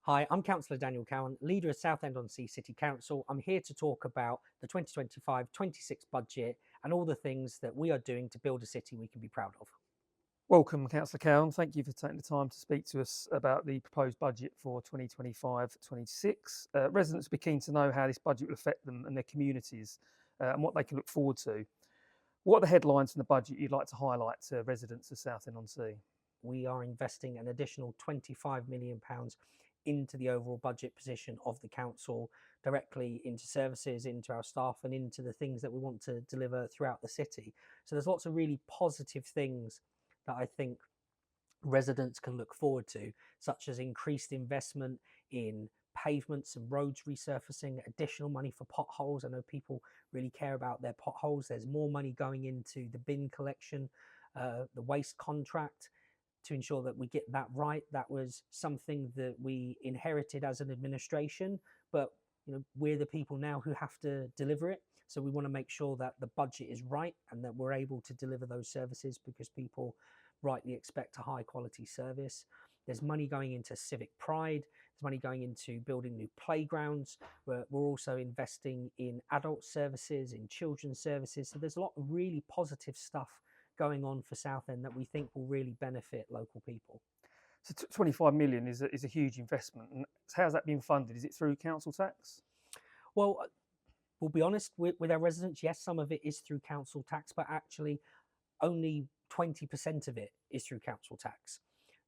Hi, I'm Councillor Daniel Cowan, leader of Southend-on-Sea City Council. I'm here to talk about the 2025-26 budget and all the things that we are doing to build a city we can be proud of. Welcome, Councillor Cowan. Thank you for taking the time to speak to us about the proposed budget for 2025-26. Residents will be keen to know how this budget will affect them and their communities and what they can look forward to. What are the headlines from the budget you'd like to highlight to residents of Southend-on-Sea? We are investing an additional £25 million into the overall budget position of the council, directly into services, into our staff, and into the things that we want to deliver throughout the city. So there's lots of really positive things that I think residents can look forward to, such as increased investment in pavements and roads resurfacing, additional money for potholes. I know people really care about their potholes. There's more money going into the bin collection, the waste contract, to ensure that we get that right. That was something that we inherited as an administration, but we're the people now who have to deliver it. So we want to make sure that the budget is right and that we're able to deliver those services, because people rightly expect a high quality service. There's money going into civic pride. There's money going into building new playgrounds. We're also investing in adult services, in children's services. So there's a lot of really positive stuff going on for Southend that we think will really benefit local people. So 25 million is a huge investment. And how's that being funded? Is it through council tax? Well, we'll be honest with our residents. Yes, some of it is through council tax, but actually only 20% of it is through council tax.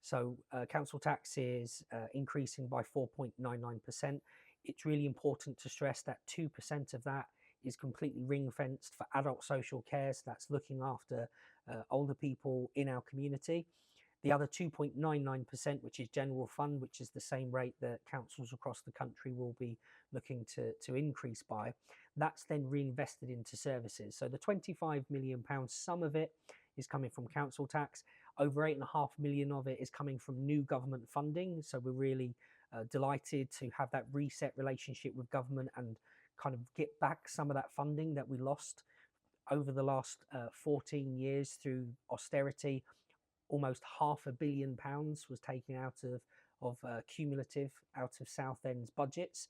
So council tax is increasing by 4.99%. It's really important to stress that 2% of that is completely ring fenced for adult social care. So that's looking after older people in our community. The other 2.99%, which is general fund, which is the same rate that councils across the country will be looking to increase by, that's then reinvested into services. So the £25 million, some of it is coming from council tax. Over £8.5 million of it is coming from new government funding. So we're really delighted to have that reset relationship with government and kind of get back some of that funding that we lost over the last 14 years through austerity. Almost £500 million was taken out of cumulative out of Southend's budgets.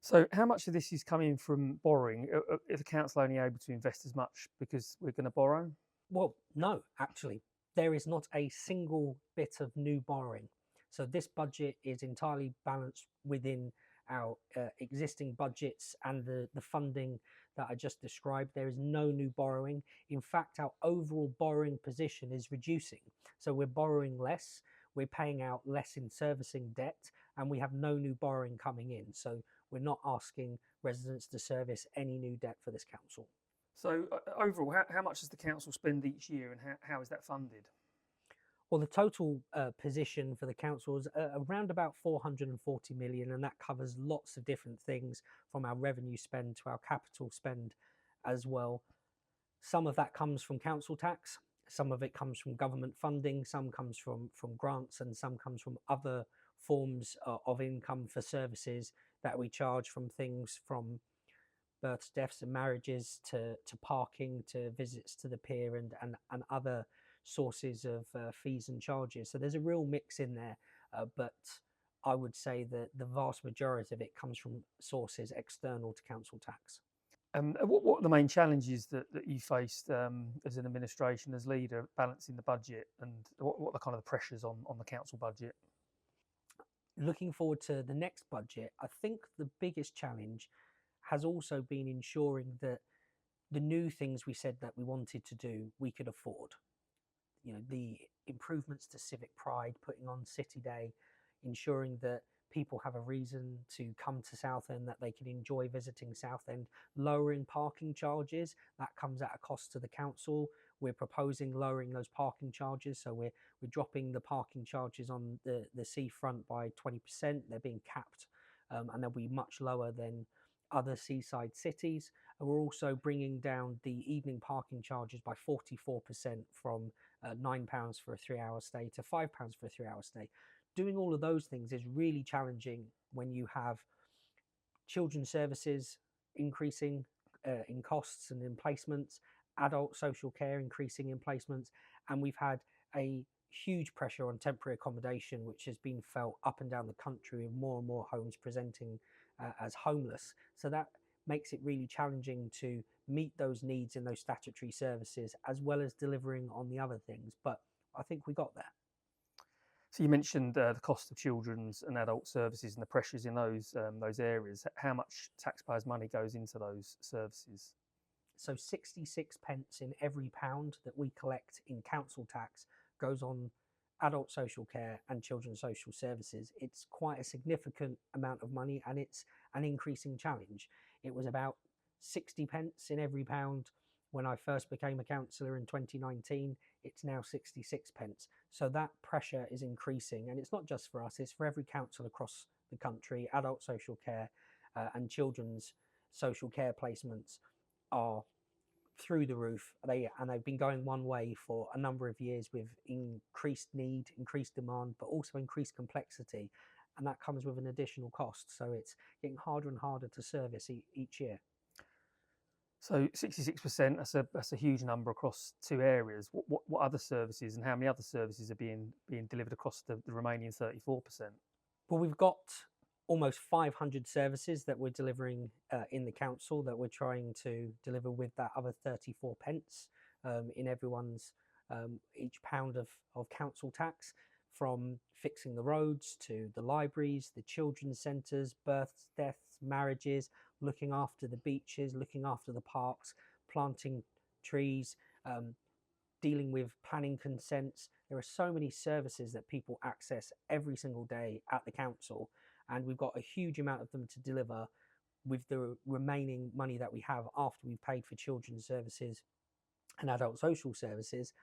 So how much of this is coming from borrowing? Is the council only able to invest as much because we're going to borrow? Well, no, actually, there is not a single bit of new borrowing. So this budget is entirely balanced within our existing budgets and the funding that I just described. There is no new borrowing. In fact, our overall borrowing position is reducing. So we're borrowing less, we're paying out less in servicing debt, and we have no new borrowing coming in. So we're not asking residents to service any new debt for this council. So overall, how much does the council spend each year, and how is that funded? Well, the total position for the council is around about 440 million, and that covers lots of different things, from our revenue spend to our capital spend as well. Some of that comes from council tax, some of it comes from government funding, some comes from grants, and some comes from other forms of income for services that we charge, from things from births, deaths and marriages to parking, to visits to the pier, and other sources of fees and charges. So there's a real mix in there, but I would say that the vast majority of it comes from sources external to council tax. What are the main challenges that you faced as an administration, as leader, balancing the budget, and what are the kind of the pressures on the council budget? Looking forward to the next budget, I think the biggest challenge has also been ensuring that the new things we said that we wanted to do, we could afford. The improvements to civic pride, putting on City Day, ensuring that people have a reason to come to Southend, that they can enjoy visiting Southend, lowering parking charges. That comes at a cost to the council. We're proposing lowering those parking charges, so we're dropping the parking charges on the seafront by 20%. They're being capped, and they'll be much lower than other seaside cities. And we're also bringing down the evening parking charges by 44%, from £9 for a 3-hour stay to £5 for a 3-hour stay. Doing all of those things is really challenging when you have children's services increasing in costs and in placements, adult social care increasing in placements, and we've had a huge pressure on temporary accommodation, which has been felt up and down the country, with more and more homes presenting as homeless. So that makes it really challenging to meet those needs in those statutory services, as well as delivering on the other things. But I think we got there. So you mentioned the cost of children's and adult services and the pressures in those areas. How much taxpayers' money goes into those services? So 66 pence in every pound that we collect in council tax goes on adult social care and children's social services. It's quite a significant amount of money, and it's an increasing challenge. It was about 60 pence in every pound when I first became a councillor in 2019. It's now 66 pence. So that pressure is increasing, and it's not just for us, it's for every council across the country. Adult social care and children's social care placements are through the roof. They've been going one way for a number of years, with increased need, increased demand, but also increased complexity, and that comes with an additional cost. So it's getting harder and harder to service each year. So 66%, that's a huge number across two areas. What other services, and how many other services are being delivered across the remaining 34%? Well, we've got almost 500 services that we're delivering in the council, that we're trying to deliver with that other 34 pence in everyone's each pound of council tax, from fixing the roads to the libraries, the children's centres, births, deaths, marriages, looking after the beaches, looking after the parks, planting trees, dealing with planning consents. There are so many services that people access every single day at the council, and we've got a huge amount of them to deliver with the remaining money that we have after we've paid for children's services and adult social services.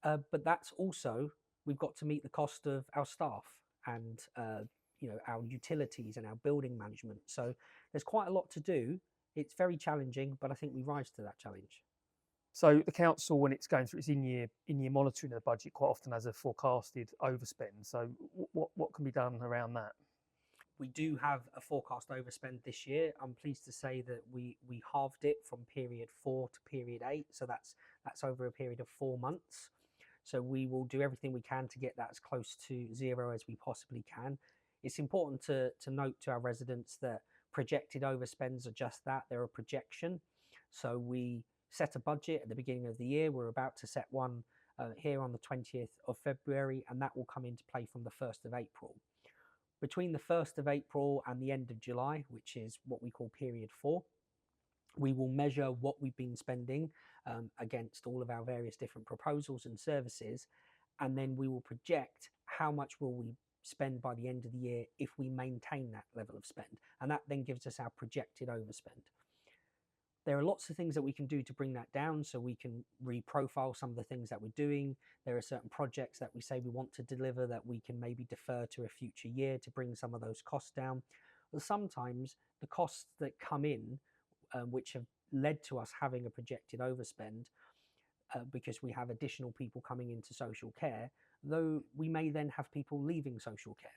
But that's also, we've got to meet the cost of our staff and our utilities and our building management. So there's quite a lot to do. It's very challenging, but I think we rise to that challenge. So the council, when it's going through its in-year monitoring of the budget, quite often has a forecasted overspend. So what can be done around that? We do have a forecast overspend this year. I'm pleased to say that we halved it from period 4 to period 8. So that's over a period of 4 months. So we will do everything we can to get that as close to zero as we possibly can. It's important to note to our residents that projected overspends are just that. They're a projection. So we set a budget at the beginning of the year. We're about to set one here on the 20th of February, and that will come into play from the 1st of April. Between the 1st of April and the end of July, which is what we call period 4, we will measure what we've been spending against all of our various different proposals and services, and then we will project how much will we spend by the end of the year if we maintain that level of spend, and that then gives us our projected overspend. There are lots of things that we can do to bring that down, so we can reprofile some of the things that we're doing. There are certain projects that we say we want to deliver that we can maybe defer to a future year to bring some of those costs down. But sometimes the costs that come in, which have led to us having a projected overspend, because we have additional people coming into social care, though we may then have people leaving social care.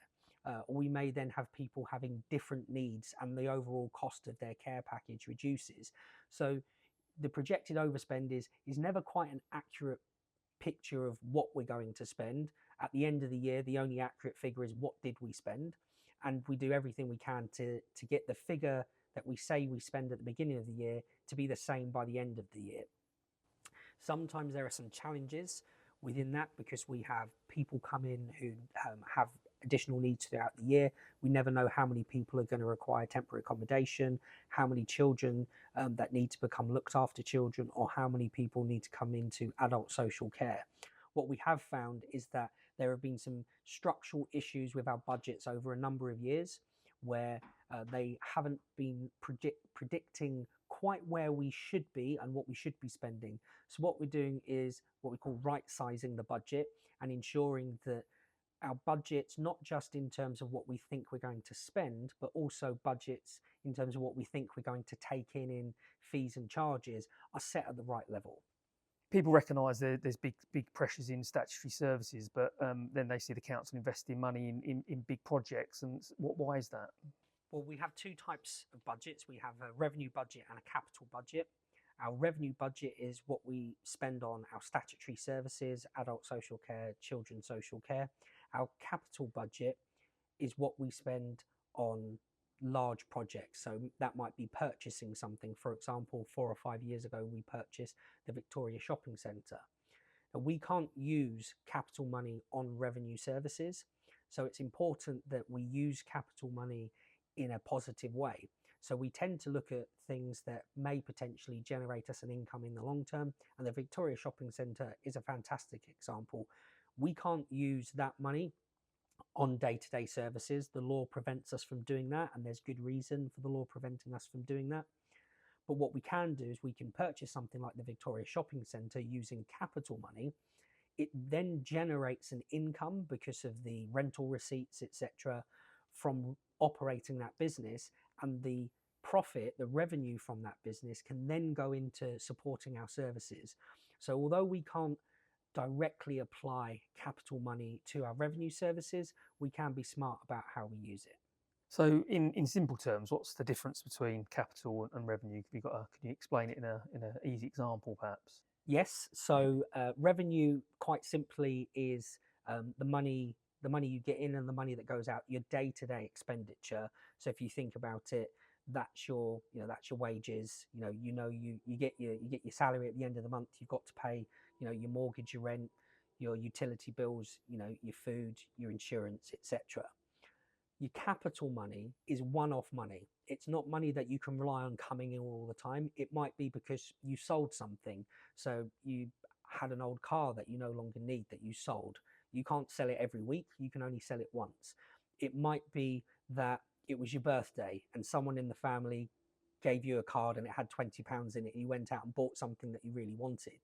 Or we may then have people having different needs, and the overall cost of their care package reduces. So the projected overspend is never quite an accurate picture of what we're going to spend. At the end of the year, the only accurate figure is what did we spend, and we do everything we can to get the figure that we say we spend at the beginning of the year to be the same by the end of the year. Sometimes there are some challenges within that, because we have people come in who have additional needs throughout the year. We never know how many people are going to require temporary accommodation, how many children that need to become looked after children, or how many people need to come into adult social care. What we have found is that there have been some structural issues with our budgets over a number of years, where they haven't been predicting quite where we should be and what we should be spending. So what we're doing is what we call right-sizing the budget, and ensuring that our budgets, not just in terms of what we think we're going to spend, but also budgets in terms of what we think we're going to take in fees and charges, are set at the right level. People recognise there's big pressures in statutory services, but then they see the council investing money in big projects. And why is that? Well, we have two types of budgets. We have a revenue budget and a capital budget. Our revenue budget is what we spend on our statutory services, adult social care, children's social care. Our capital budget is what we spend on large projects. So that might be purchasing something. For example, 4 or 5 years ago, we purchased the Victoria Shopping Centre. Now, we can't use capital money on revenue services. So it's important that we use capital money in a positive way. So we tend to look at things that may potentially generate us an income in the long term. And the Victoria Shopping Centre is a fantastic example. We can't use that money on day-to-day services. The law prevents us from doing that, and there's good reason for the law preventing us from doing that. But what we can do is we can purchase something like the Victoria Shopping Centre using capital money. It then generates an income because of the rental receipts, etc., from operating that business, and the profit, the revenue from that business can then go into supporting our services. So although we can't directly apply capital money to our revenue services, we can be smart about how we use it. So, in simple terms, what's the difference between capital and revenue? Can you explain it in a easy example, perhaps? Yes, so revenue, quite simply, is the money you get in and the money that goes out, your day-to-day expenditure. So if you think about it, that's your wages. You get your salary at the end of the month. You've got to pay your mortgage, your rent, your utility bills, your food, your insurance, etc. Your capital money is one-off money. It's not money that you can rely on coming in all the time. It might be because you sold something. So you had an old car that you no longer need that you sold. You can't sell it every week. You can only sell it once. It might be that it was your birthday and someone in the family gave you a card and it had £20 in it. And you went out and bought something that you really wanted.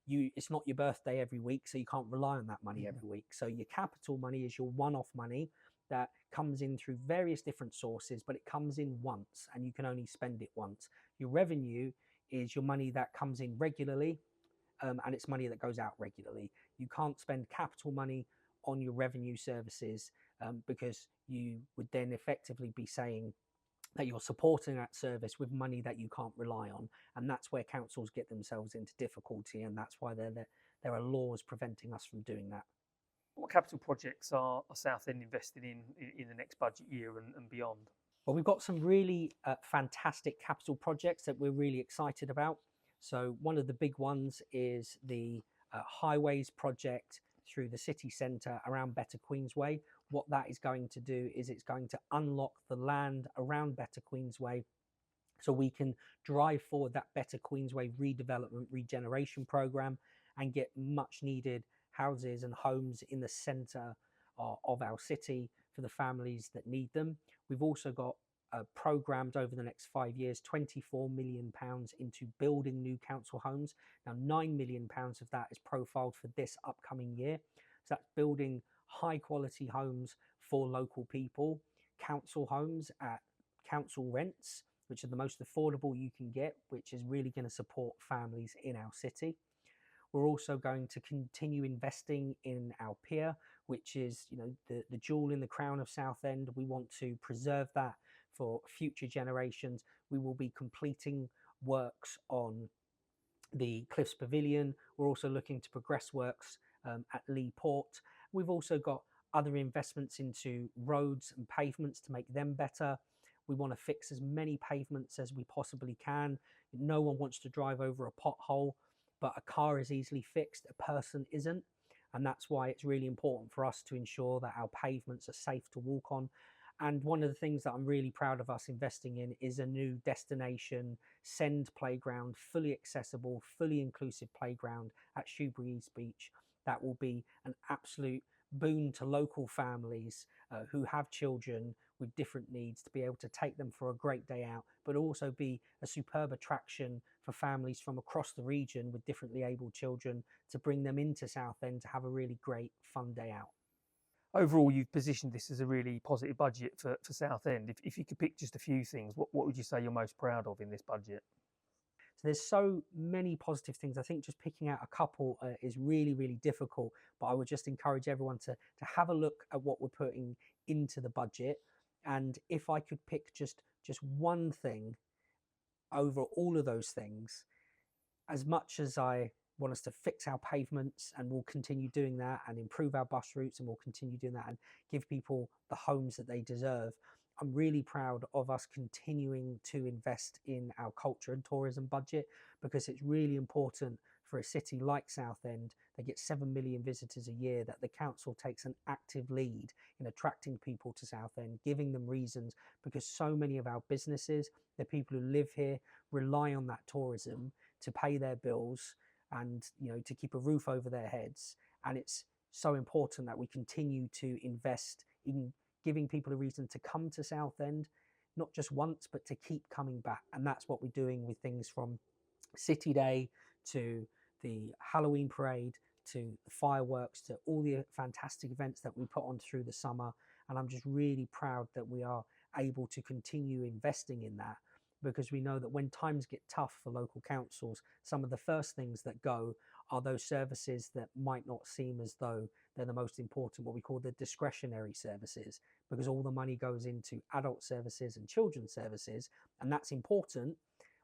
It's not your birthday every week, so you can't rely on that money every week. So your capital money is your one-off money that comes in through various different sources, but it comes in once and you can only spend it once. Your revenue is your money that comes in regularly, and it's money that goes out regularly. You can't spend capital money on your revenue services, because you would then effectively be saying that you're supporting that service with money that you can't rely on. And that's where councils get themselves into difficulty, and that's why there are laws preventing us from doing that. What capital projects are Southend invested in the next budget year and beyond? Well, we've got some really fantastic capital projects that we're really excited about. So one of the big ones is the highways project through the city centre around Better Queensway. What that is going to do is it's going to unlock the land around Better Queensway so we can drive forward that Better Queensway redevelopment regeneration programme and get much needed houses and homes in the centre of our city for the families that need them. We've also got programmed over the next 5 years £24 million into building new council homes. Now £9 million of that is profiled for this upcoming year. So that's building high quality homes for local people, council homes at council rents, which are the most affordable you can get, which is really going to support families in our city. We're also going to continue investing in our pier, which is the jewel in the crown of Southend. We want to preserve that for future generations. We will be completing works on the Cliffs Pavilion. We're also looking to progress works at Lee Port. We've also got other investments into roads and pavements to make them better. We want to fix as many pavements as we possibly can. No one wants to drive over a pothole, but a car is easily fixed, a person isn't. And that's why it's really important for us to ensure that our pavements are safe to walk on. And one of the things that I'm really proud of us investing in is a new destination send playground, fully accessible, fully inclusive playground at Shoebury East Beach. That will be an absolute boon to local families who have children with different needs, to be able to take them for a great day out, but also be a superb attraction for families from across the region with differently abled children, to bring them into Southend to have a really great fun day out. Overall, you've positioned this as a really positive budget for Southend. If you could pick just a few things, what would you say you're most proud of in this budget? So there's so many positive things. I think just picking out a couple is really, really difficult, but I would just encourage everyone to have a look at what we're putting into the budget. And if I could pick just one thing over all of those things, as much as I want us to fix our pavements, and we'll continue doing that, and improve our bus routes, and we'll continue doing that, and give people the homes that they deserve, I'm really proud of us continuing to invest in our culture and tourism budget, because it's really important for a city like Southend that gets 7 million visitors a year, that the council takes an active lead in attracting people to Southend, giving them reasons, because so many of our businesses, the people who live here, rely on that tourism to pay their bills and, you know, to keep a roof over their heads. And it's so important that we continue to invest in giving people a reason to come to Southend, not just once, but to keep coming back. And that's what we're doing with things from City Day to the Halloween parade to the fireworks to all the fantastic events that we put on through the summer. And I'm just really proud that we are able to continue investing in that, because we know that when times get tough for local councils, some of the first things that go are those services that might not seem as though they're the most important, what we call the discretionary services, because all the money goes into adult services and children's services, and that's important.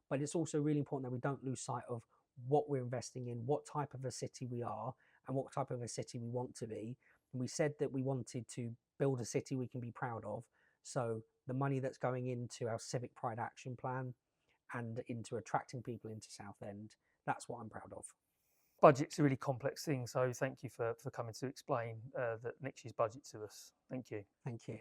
But it's also really important that we don't lose sight of what we're investing in, what type of a city we are, and what type of a city we want to be. And we said that we wanted to build a city we can be proud of. So the money that's going into our Civic Pride Action Plan and into attracting people into Southend, that's what I'm proud of. Budget's a really complex thing, so thank you for coming to explain that next year's budget to us. Thank you. Thank you.